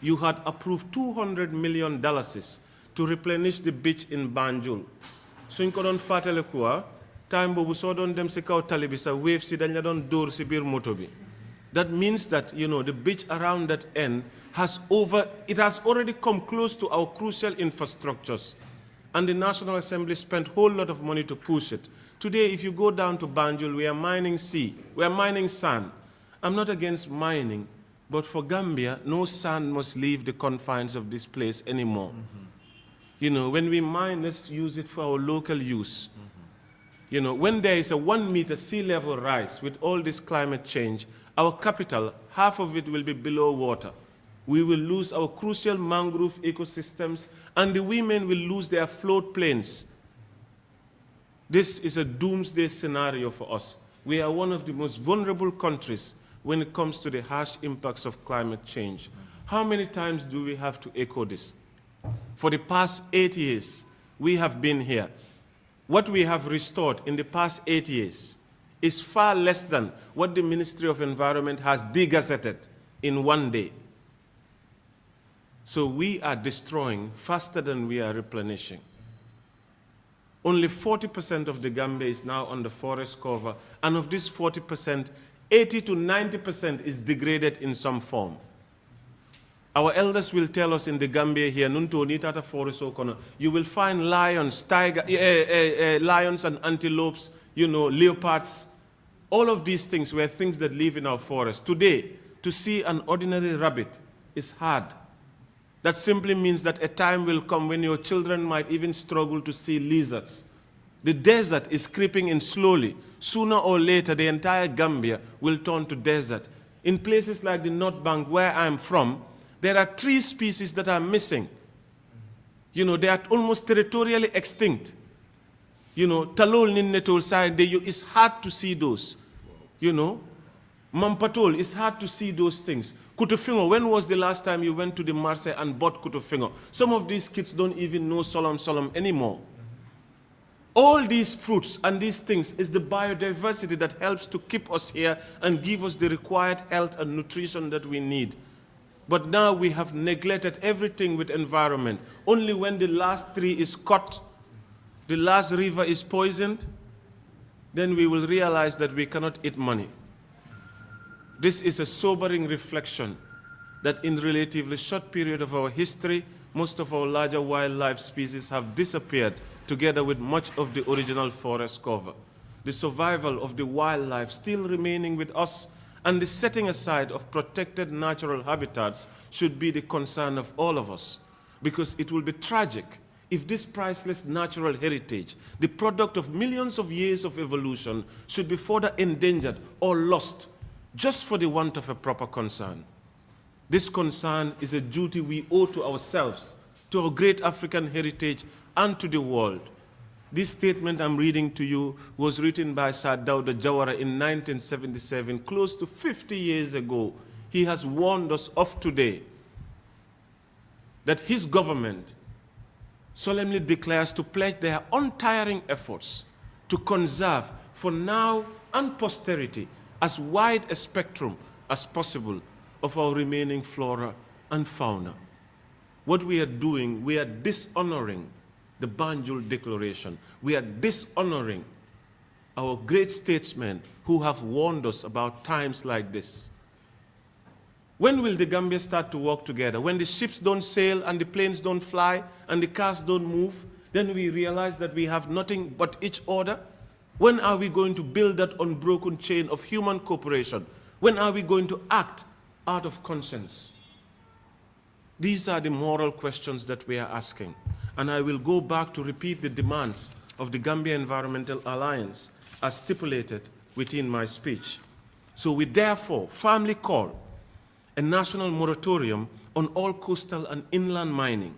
you had approved $200 million to replenish the beach in Banjul. Suñ ko don fatale time bobu so don dem ci kaw tali bi sa wave si dañ la don dóor ci biir moto bi. That means that the beach around that end has already come close to our crucial infrastructures. And the National Assembly spent a whole lot of money to push it. Today, if you go down to Banjul, we are mining we are mining sand. I'm not against mining, but for Gambia, no sand must leave the confines of this place anymore. When we mine, let's use it for our local use. When there is a 1 meter sea level rise with all this climate change, our capital, half of it will be below water. We will lose our crucial mangrove ecosystems, and the women will lose their float plains. This is a doomsday scenario for us. We are one of the most vulnerable countries when it comes to the harsh impacts of climate change. How many times do we have to echo this? For the past 8 years, we have been here. What we have restored in the past 8 years is far less than what the Ministry of Environment has degazetted in 1 day. So we are destroying faster than we are replenishing. Only 40% of the Gambia is now under forest cover, and of this 40%, 80 to 90% is degraded in some form. Our elders will tell us in the Gambia here, you will find lions, lions and antelopes, leopards. All of these things were things that live in our forest. Today, to see an ordinary rabbit is hard. That simply means that a time will come when your children might even struggle to see lizards. The desert is creeping in slowly. Sooner or later, the entire Gambia will turn to desert. In places like the North Bank, where I'm from, there are 3 species that are missing. They are almost territorially extinct. talol nin netol side, it's hard to see those. Mampatol, it's hard to see those things. Kutufingo, when was the last time you went to the Marseille and bought Kutufingo? Some of these kids don't even know Solom anymore. All these fruits and these things is the biodiversity that helps to keep us here and give us the required health and nutrition that we need. But now we have neglected everything with environment. Only when the last tree is cut, the last river is poisoned, then we will realize that we cannot eat money. This is a sobering reflection that in relatively short period of our history, most of our larger wildlife species have disappeared together with much of the original forest cover. The survival of the wildlife still remaining with us and the setting aside of protected natural habitats should be the concern of all of us, because it will be tragic if this priceless natural heritage, the product of millions of years of evolution, should be further endangered or lost just for the want of a proper concern. This concern is a duty we owe to ourselves, to our great African heritage, and to the world. This statement I'm reading to you was written by Sir Dawda Jawara in 1977, close to 50 years ago. He has warned us of today that his government solemnly declares to pledge their untiring efforts to conserve for now and posterity as wide a spectrum as possible of our remaining flora and fauna. What we are doing, we are dishonoring the Banjul Declaration. We are dishonoring our great statesmen who have warned us about times like this. When will the Gambia start to work together? When the ships don't sail and the planes don't fly and the cars don't move, then we realize that we have nothing but each other? When are we going to build that unbroken chain of human cooperation? When are we going to act out of conscience? These are the moral questions that we are asking. And I will go back to repeat the demands of the Gambia Environmental Alliance as stipulated within my speech. So we therefore firmly call a national moratorium on all coastal and inland mining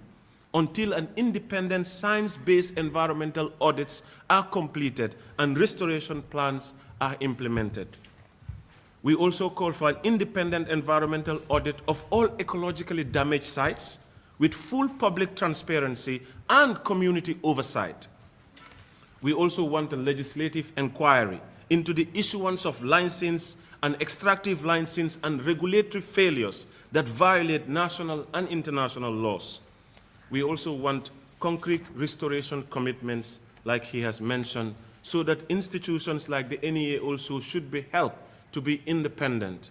until an independent science-based environmental audits are completed and restoration plans are implemented. We also call for an independent environmental audit of all ecologically damaged sites with full public transparency and community oversight. We also want a legislative inquiry into the issuance of license and extractive license and regulatory failures that violate national and international laws. We also want concrete restoration commitments, like he has mentioned, so that institutions like the NEA also should be helped to be independent.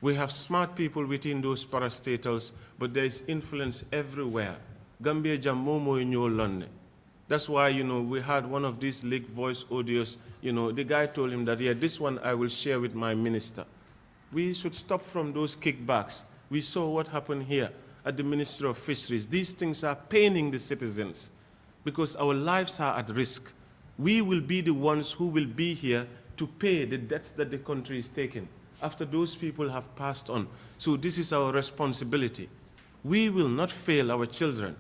We have smart people within those parastatals, but there is influence everywhere. Gambia Jamomo in your London. That's why, we had one of these leaked voice audios, the guy told him that, yeah, this one I will share with my minister. We should stop from those kickbacks. We saw what happened here at the Ministry of Fisheries. These things are paining the citizens because our lives are at risk. We will be the ones who will be here to pay the debts that the country is taking after those people have passed on. So this is our responsibility. We will not fail our children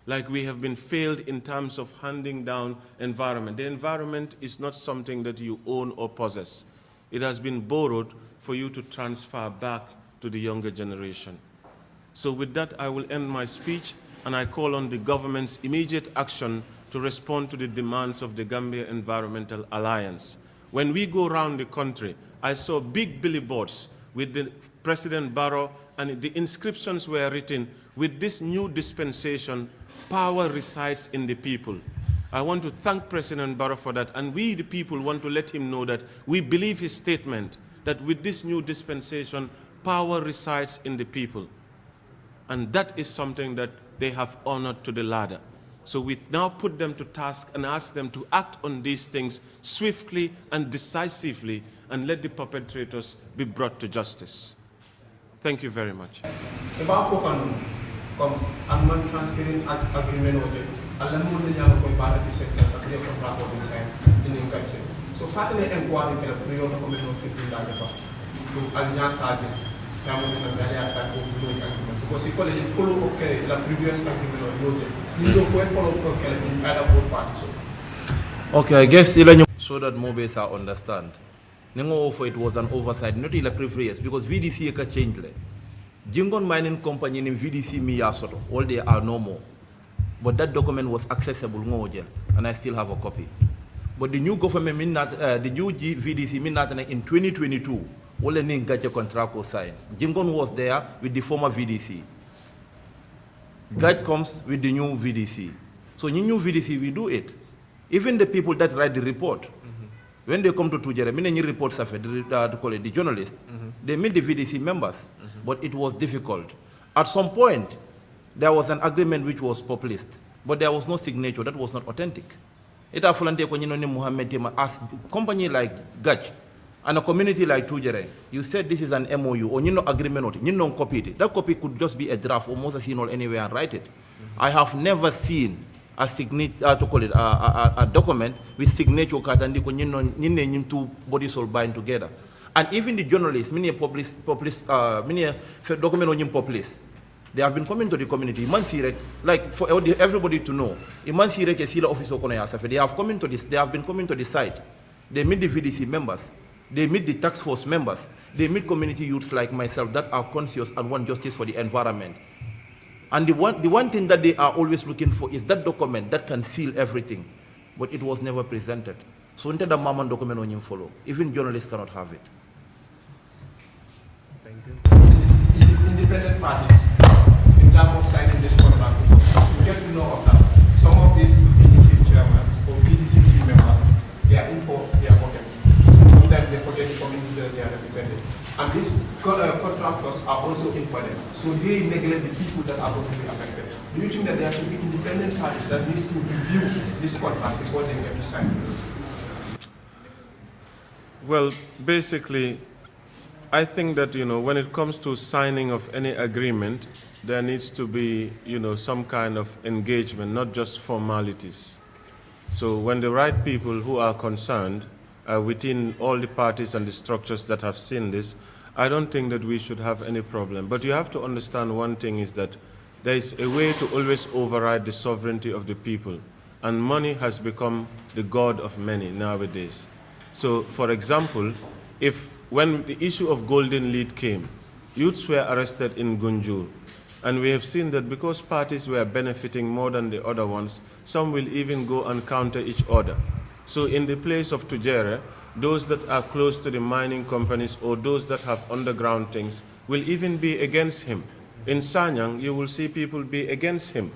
like we have been failed in terms of handing down environment. The environment is not something that you own or possess. It has been borrowed for you to transfer back to the younger generation. So with that, I will end my speech, and I call on the government's immediate action to respond to the demands of the Gambia Environmental Alliance. When we go around the country, I saw big billboards with the President Barrow, and the inscriptions were written, with this new dispensation, power resides in the people. I want to thank President Barrow for that, and we, the people, want to let him know that we believe his statement that with this new dispensation, power resides in the people. And that is something that they have honored to the ladder. So we now put them to task and ask them to act on these things swiftly and decisively, and let the perpetrators be brought to justice. Thank you very much. Transparent agreement so certainly inquiry que la priori come non fitting da fa to alliance because if you follow up la previous agreement you know follow up in either both parties Okay, I guess so that Mobes understand. Nengo for it was an oversight, not in a previous because VDC ka change le. Jingon Mining Company in VDC mi yasoto, all they are no more. But that document was accessible and I still have a copy. But the new government, the new VDC, in 2022, all the name got a contract was signed. Jingon was there with the former VDC. Guide comes with the new VDC. So the new VDC, we do it. Even the people that write the report, when they come to Tujere, many reports have the journalists, they meet the VDC members, but it was difficult. At some point, there was an agreement which was populist, but there was no signature, that was not authentic. It afulante kwa nyino ni Muhammad Tema, as company like Gach, and a community like Tujere, you said this is an MOU, or you know agreement, you don't copy it. That copy could just be a draft, or Moses or anywhere and write it. I have never seen a signature, a document with signature card and the two bodies all bind together. And even the journalists, many document on populist, they have been coming to the community. Like for everybody to know, they have come to this. They have been coming to the site. They meet the VDC members. They meet the task force members. They meet community youths like myself that are conscious and want justice for the environment. And the one thing that they are always looking for is that document that can seal everything, but it was never presented. So until the Maman document on you follow, even journalists cannot have it. Thank you. Independent parties, in terms of signing this contract, we get to know of that. Some of these VDC chairmen or VDC team members, they are in for their pockets. Sometimes they forget the community that they are represented. And these contractors are also in for them. So they neglect the people that are going to be affected. Do you think that there should be independent parties that needs to review this contract before they get to sign? Well, basically, I think that, when it comes to signing of any agreement, there needs to be, some kind of engagement, not just formalities. So when the right people who are concerned within all the parties and the structures that have seen this, I don't think that we should have any problem. But you have to understand one thing is that there is a way to always override the sovereignty of the people. And money has become the god of many nowadays. So, for example, when the issue of Golden Lead came, youths were arrested in Gunjur. And we have seen that because parties were benefiting more than the other ones, some will even go and counter each other. So in the place of Tujere, those that are close to the mining companies or those that have underground things will even be against him. In Sanyang, you will see people be against him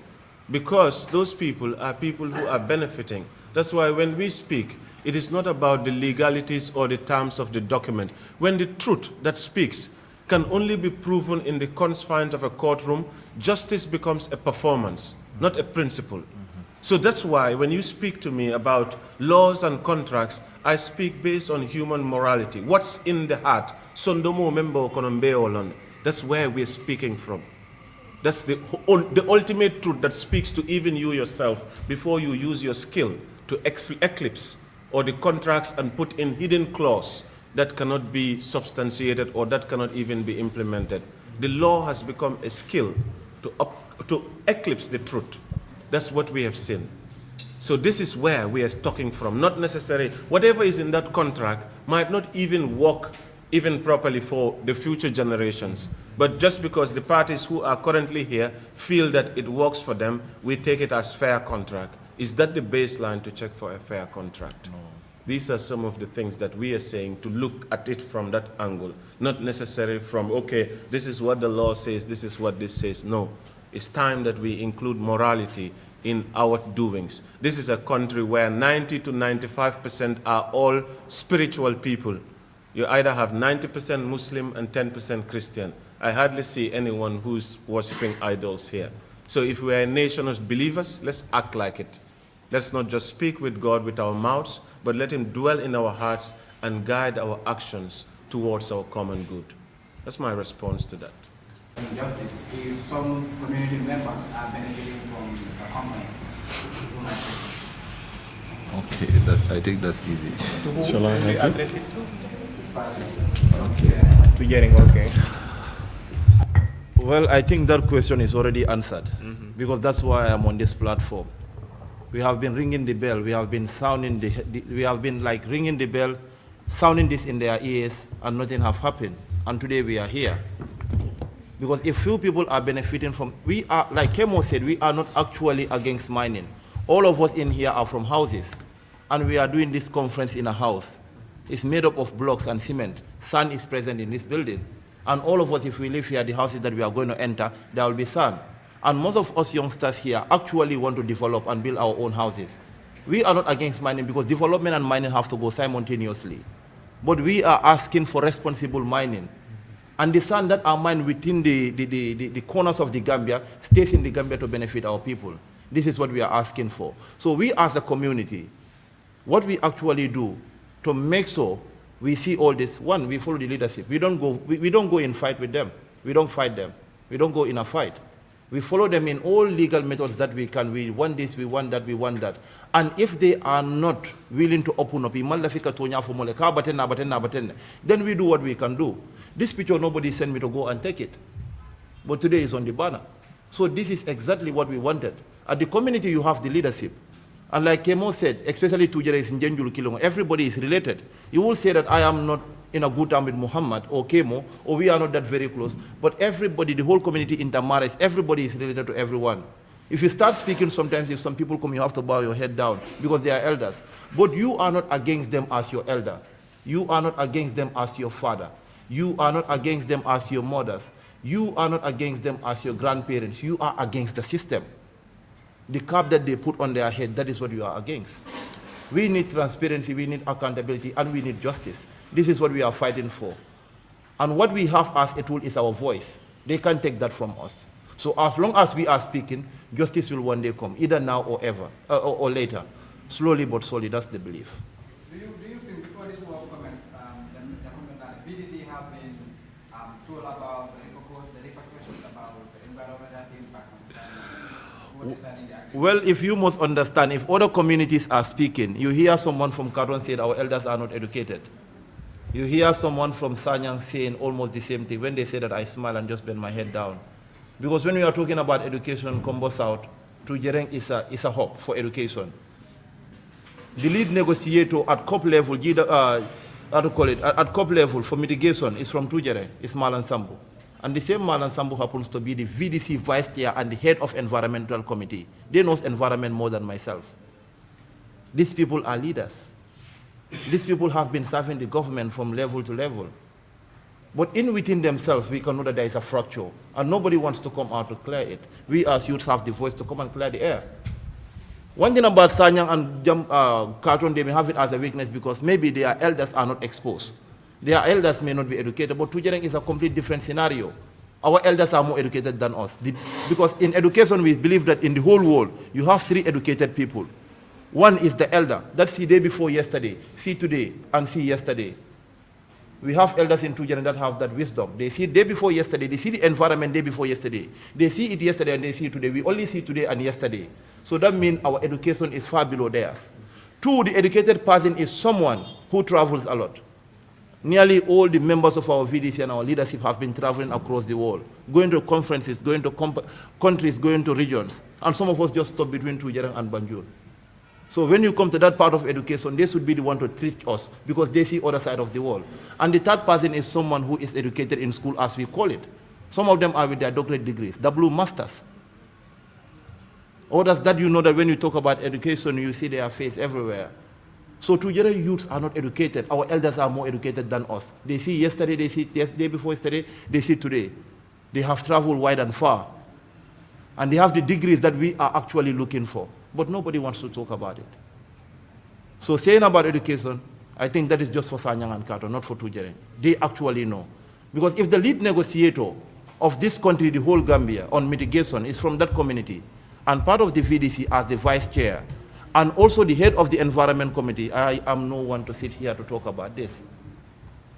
because those people are people who are benefiting. That's why when we speak, it is not about the legalities or the terms of the document. When the truth that speaks can only be proven in the confines of a courtroom, justice becomes a performance, not a principle. So that's why when you speak to me about laws and contracts, I speak based on human morality. What's in the heart? Sondomo membo konombeolon. That's where we're speaking from. That's the ultimate truth that speaks to even you yourself before you use your skill to eclipse or the contracts and put in hidden clause that cannot be substantiated or that cannot even be implemented. The law has become a skill to eclipse the truth. That's what we have seen. So this is where we are talking from, not necessarily, whatever is in that contract might not even work even properly for the future generations. But just because the parties who are currently here feel that it works for them, we take it as fair contract. Is that the baseline to check for a fair contract? No. These are some of the things that we are saying to look at it from that angle, not necessarily from, okay, this is what the law says, this is what this says. No, it's time that we include morality in our doings. This is a country where 90 to 95% are all spiritual people. You either have 90% Muslim and 10% Christian. I hardly see anyone who's worshiping idols here. So if we are a nation of believers, let's act like it. Let's not just speak with God with our mouths, but let him dwell in our hearts and guide our actions towards our common good. That's my response to that. Justice, if some community members are benefiting from the company. Okay, I think that's easy. Shall I address it? Okay. Well, I think that question is already answered because that's why I'm on this platform. We have been ringing the bell. We have been sounding we have been like ringing the bell, sounding this in their ears, and nothing have happened. And today we are here. Because if few people are benefiting from, we are, like Kemo said, we are not actually against mining. All of us in here are from houses. And we are doing this conference in a house. It's made up of blocks and cement. Sun is present in this building. And all of us, if we live here, the houses that we are going to enter, there will be sun. And most of us youngsters here actually want to develop and build our own houses. We are not against mining because development and mining have to go simultaneously. But we are asking for responsible mining. And the sand that are mined within the corners of the Gambia stays in the Gambia to benefit our people. This is what we are asking for. So we as a community, what we actually do to make sure we see all this, one, we follow the leadership. We don't go in fight with them. We don't fight them. We don't go in a fight. We follow them in all legal methods that we can. We want this, we want that, we want that. And if they are not willing to open up, then we do what we can do. This picture, nobody sent me to go and take it. But today is on the banner. So this is exactly what we wanted. At the community, you have the leadership. And like Kemo said, especially Tujere is in Njenjulu Kilongo, everybody is related. You will say that I am not in a good time with Muhammad or Kemo, or we are not that very close. But everybody, the whole community intermarries, everybody is related to everyone. If you start speaking, sometimes if some people come, you have to bow your head down because they are elders. But you are not against them as your elder. You are not against them as your father. You are not against them as your mothers. You are not against them as your grandparents. You are against the system. The cap that they put on their head, that is what you are against. We need transparency, we need accountability, and we need justice. This is what we are fighting for. And what we have as a tool is our voice. They can't take that from us. So as long as we are speaking, justice will one day come, either now or ever, or later. Slowly but surely, that's the belief. Do you think, before this war comments, the BDC have been told about the repercussions about the environmental impact on the Well, if you must understand, if other communities are speaking, you hear someone from Karon say our elders are not educated. You hear someone from Sanyang saying almost the same thing. When they say that, I smile and just bend my head down. Because when we are talking about education, Combo South, Tujereng is a hub for education. The lead negotiator at COP level, at COP level for mitigation is from Tujereng, it's Malan Sambu. And the same Malan Sambu happens to be the VDC vice chair and the head of environmental committee. They know environment more than myself. These people are leaders. These people have been serving the government from level to level. But in within themselves, we can know that there is a fracture, and nobody wants to come out to clear it. We as youths have the voice to come and clear the air. One thing about Sanyang and Carton, they may have it as a weakness because maybe their elders are not exposed. Their elders may not be educated, but Tujereng is a complete different scenario. Our elders are more educated than us. Because in education, we believe that in the whole world, you have three educated people. One is the elder, that see day before yesterday, see today, and see yesterday. We have elders in Tujereng that have that wisdom. They see day before yesterday, they see the environment day before yesterday. They see it yesterday and they see it today. We only see today and yesterday. So that means our education is far below theirs. Two, the educated person is someone who travels a lot. Nearly all the members of our VDC and our leadership have been traveling across the world, going to conferences, going to countries, going to regions. And some of us just stop between Tujereng and Banjul. So when you come to that part of education, they should be the one to teach us because they see other side of the world. And the third person is someone who is educated in school, as we call it. Some of them are with their doctorate degrees, double masters. Others that you know that when you talk about education, you see their face everywhere. So Tujereng youths are not educated. Our elders are more educated than us. They see yesterday, they see day before yesterday, they see today. They have traveled wide and far. And they have the degrees that we are actually looking for. But nobody wants to talk about it. So saying about education, I think that is just for Sanyang and Kato, not for Tujereng. They actually know. Because if the lead negotiator of this country, the whole Gambia, on mitigation is from that community, and part of the VDC as the vice chair, and also the head of the environment committee, I am no one to sit here to talk about this.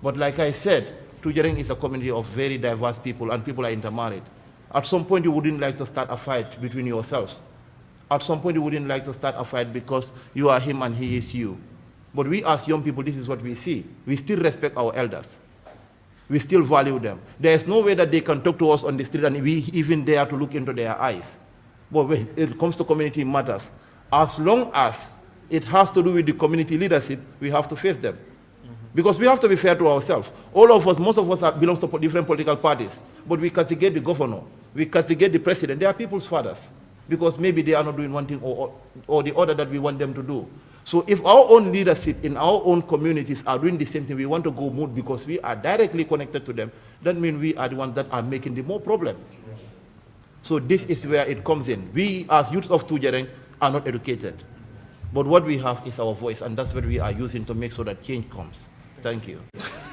But like I said, Tujereng is a community of very diverse people, and people are intermarried. At some point, you wouldn't like to start a fight between yourselves. At some point, you wouldn't like to start a fight because you are him and he is you. But we as young people, this is what we see. We still respect our elders. We still value them. There is no way that they can talk to us on the street and we even dare to look into their eyes. But when it comes to community matters, As long as it has to do with the community leadership, we have to face them. Because we have to be fair to ourselves. All of us, most of us belong to different political parties, but we castigate the governor, we castigate the president. They are people's fathers, because maybe they are not doing one thing or the other that we want them to do. So if our own leadership in our own communities are doing the same thing, we want to go move because we are directly connected to them, that means we are the ones that are making the more problem. So this is where it comes in. We as youths of Tujereng are not educated. But what we have is our voice, and that's what we are using to make sure that change comes. Thank you.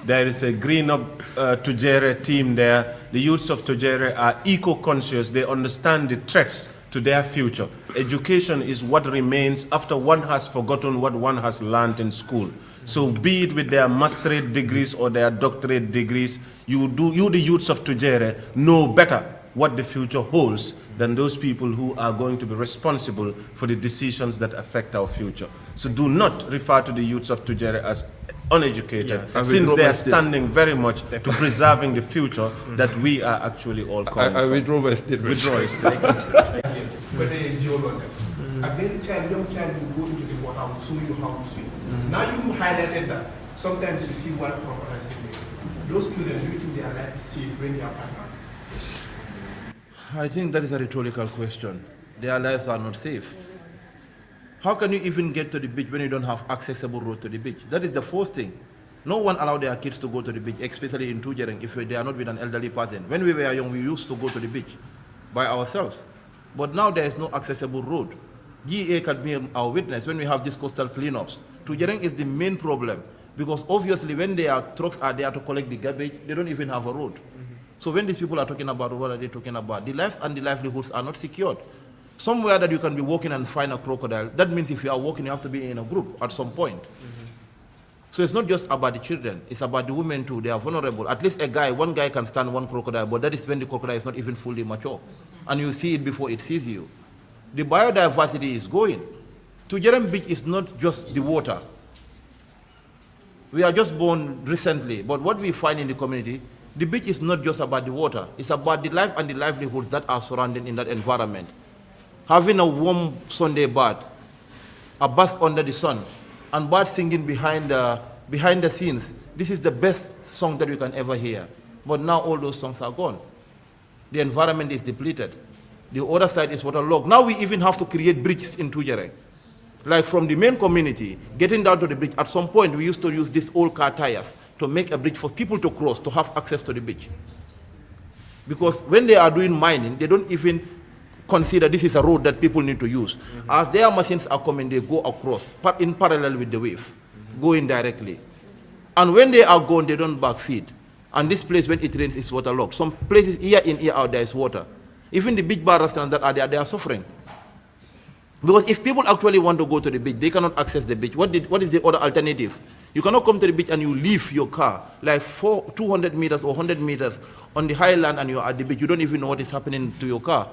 There is a Green Up Tujere team there. The youths of Tujere are eco-conscious. They understand the threats to their future. Education is what remains after one has forgotten what one has learned in school. So be it with their masterate degrees or their doctorate degrees, you the youths of Tujere know better what the future holds than those people who are going to be responsible for the decisions that affect our future. So do not refer to the youths of Tujere as uneducated, since they are standing very much to preserving the future that we are actually all calling for. I withdraw my statement. Withdraw your statement. But they geologists. And then young child will go into the water and show you how to swim. Now you highlighted that sometimes you see one crocodiles in there. Those children, do you think their life is safe when they are partner? I think that is a rhetorical question. Their lives are not safe. How can you even get to the beach when you don't have accessible road to the beach? That is the first thing. No one allowed their kids to go to the beach, especially in Tujereng, if they are not with an elderly person. When we were young, we used to go to the beach by ourselves. But now there is no accessible road. GA can be our witness when we have these coastal cleanups. Tujereng is the main problem, because obviously when their trucks are there to collect the garbage, they don't even have a road. So when these people are talking about, what are they talking about? The lives and the livelihoods are not secured. Somewhere that you can be walking and find a crocodile, that means if you are walking, you have to be in a group at some point. So it's not just about the children, it's about the women too. They are vulnerable. At least one guy can stand one crocodile, but that is when the crocodile is not even fully mature. And you see it before it sees you. The biodiversity is going. Tujereng Beach is not just the water. We are just born recently, but what we find in the community, the beach is not just about the water. It's about the life and the livelihoods that are surrounded in that environment. Having a warm Sunday bath, a bask under the sun, and birds singing behind the scenes, this is the best song that you can ever hear. But now all those songs are gone. The environment is depleted. The other side is waterlogged. Now we even have to create bridges in Tujereng. Like from the main community, getting down to the beach, at some point we used to use these old car tires to make a bridge for people to cross, to have access to the beach. Because when they are doing mining, they don't even consider this is a road that people need to use. As their machines are coming, they go across, in parallel with the wave, going directly. And when they are gone, they don't backfeed. And this place, when it rains, is waterlogged. Some places, year in, year out, there is water. Even the beach bar restaurants that are there, they are suffering. Because if people actually want to go to the beach, they cannot access the beach. What is the other alternative? You cannot come to the beach and you leave your car like 200 meters or 100 meters on the highland and you're at the beach. You don't even know what is happening to your car.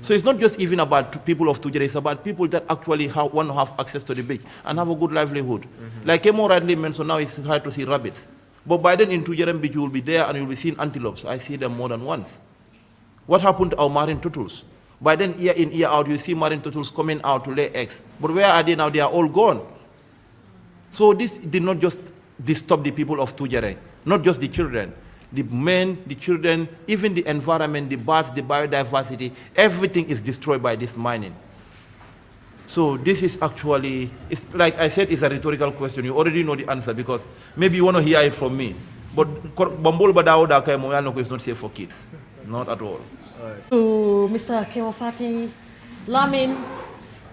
So it's not just even about people of Tujere, it's about people that actually want to have access to the beach and have a good livelihood. Like Emo rightly mentioned, now it's hard to see rabbits. But by then in Tujereng Beach, you will be there and you will be seeing antelopes. I see them more than once. What happened to our marine turtles? By then, year in, year out, you see marine turtles coming out to lay eggs. But where are they now? They are all gone. So this did not just disturb the people of Tujereng, not just the children. The men, the children, even the environment, the birds, the biodiversity, everything is destroyed by this mining. So this is actually, it's like I said, it's a rhetorical question. You already know the answer because maybe you want to hear it from me. But Bambol Badao Daka Moyanoko is not safe for kids. Not at all. To Mr. Kemofati, Lamin,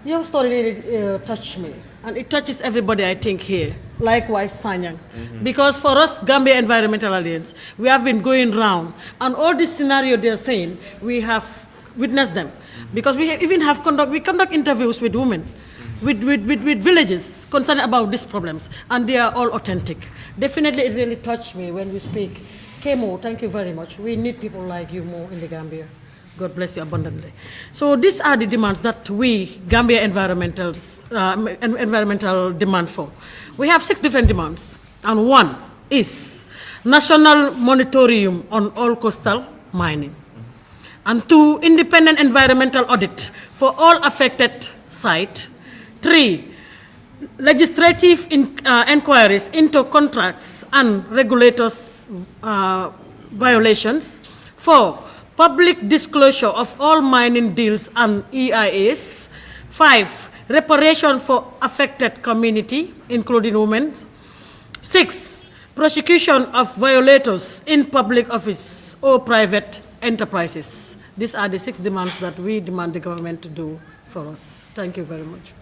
your story really touched me. And it touches everybody, I think, here. Likewise, Sanyang. Because for us, Gambia Environmental Alliance, we have been going round. And all this scenario they are saying, we have witnessed them. Because we conduct interviews with women, with villages concerning about these problems. And they are all authentic. Definitely, it really touched me when you speak. Kemo, thank you very much. We need people like you more in the Gambia. God bless you abundantly. So these are the demands that we, Gambia environmental demand for. We have 6 different demands. And one is national moratorium on all coastal mining. And 2, independent environmental audit for all affected sites 3, legislative inquiries into contracts and regulators violations. 4, public disclosure of all mining deals and EIAs. 5, reparation for affected community, including women. 6, prosecution of violators in public office or private enterprises. These are the 6 demands that we demand the government to do for us. Thank you very much.